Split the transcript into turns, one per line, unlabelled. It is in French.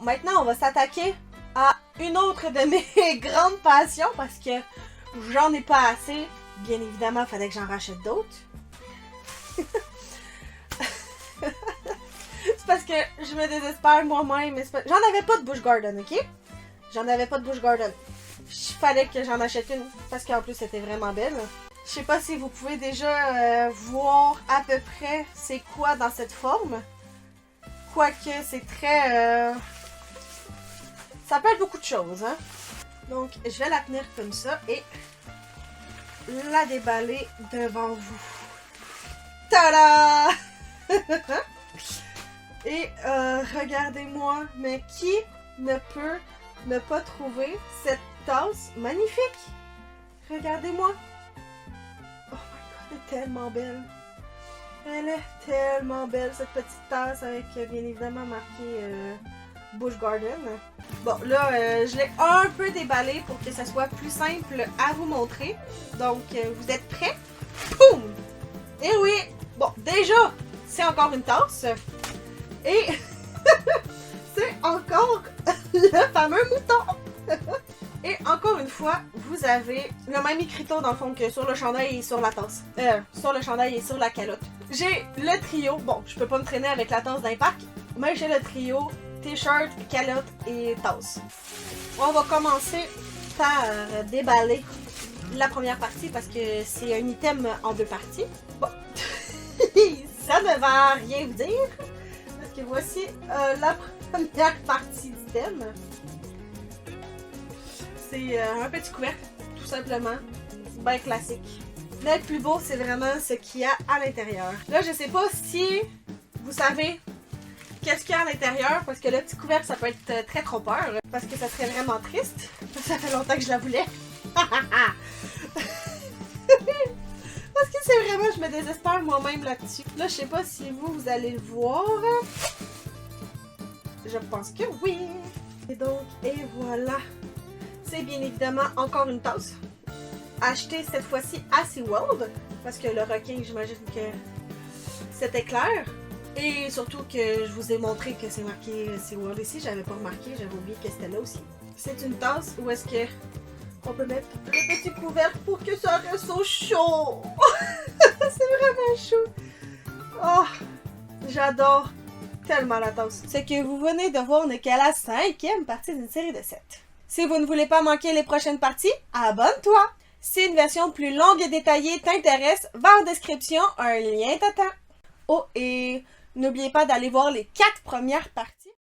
maintenant on va s'attaquer à une autre de mes grandes passions parce que j'en ai pas assez. Bien évidemment, il fallait que j'en rachète d'autres. C'est parce que je me désespère moi-même. J'en avais pas de Busch Garden, ok? J'en avais pas de Busch Garden. Il fallait que j'en achète une parce qu'en plus c'était vraiment belle. Je sais pas si vous pouvez déjà voir à peu près c'est quoi dans cette forme. Quoique c'est très... ça peut être beaucoup de choses, hein. Donc je vais la tenir comme ça et la déballer devant vous. Tada! Et regardez-moi, mais qui ne peut ne pas trouver cette tasse magnifique? Regardez-moi. Oh my god, elle est tellement belle. Elle est tellement belle, cette petite tasse avec bien évidemment marqué Busch Garden. Bon, là, je l'ai un peu déballé pour que ça soit plus simple à vous montrer. Donc, vous êtes prêts? Boum! Et oui! Bon, déjà, c'est encore une tasse. Et c'est encore le fameux mouton. Et encore une fois, vous avez le même écriteau dans le fond que sur le chandail et sur la tasse. Sur le chandail et sur la calotte. J'ai le trio. Bon, je peux pas me traîner avec la tasse d'impact, mais j'ai le trio t-shirt, calotte et tasse. On va commencer par déballer la première partie parce que c'est un item en deux parties. Bon, ça ne va rien vous dire. Parce que voici la première partie d'item. C'est un petit couvercle, tout simplement. Ben classique. Mais le plus beau, c'est vraiment ce qu'il y a à l'intérieur. Là, je sais pas si vous savez qu'est-ce qu'il y a à l'intérieur, parce que le petit couvercle, ça peut être très trompeur, parce que ça serait vraiment triste. Ça fait longtemps que je la voulais. Parce que c'est vraiment, je me désespère moi-même là-dessus. Là, je sais pas si vous allez le voir. Je pense que oui. Et donc, et voilà. C'est bien évidemment encore une tasse. Achetée cette fois-ci à SeaWorld, parce que le requin, j'imagine que c'était clair. Et surtout que je vous ai montré que c'est marqué SeaWorld ici, j'avais pas remarqué, j'avais oublié que c'était là aussi. C'est une tasse où est-ce que on peut mettre le petit couvercle pour que ça reste au chaud. C'est vraiment chaud. Oh, j'adore tellement la tasse. Ce que vous venez de voir n'est qu'à la 5e partie d'une série de 7. Si vous ne voulez pas manquer les prochaines parties, abonne-toi. Si une version plus longue et détaillée t'intéresse, va en description, un lien t'attend. Oh, et n'oubliez pas d'aller voir les 4 premières parties.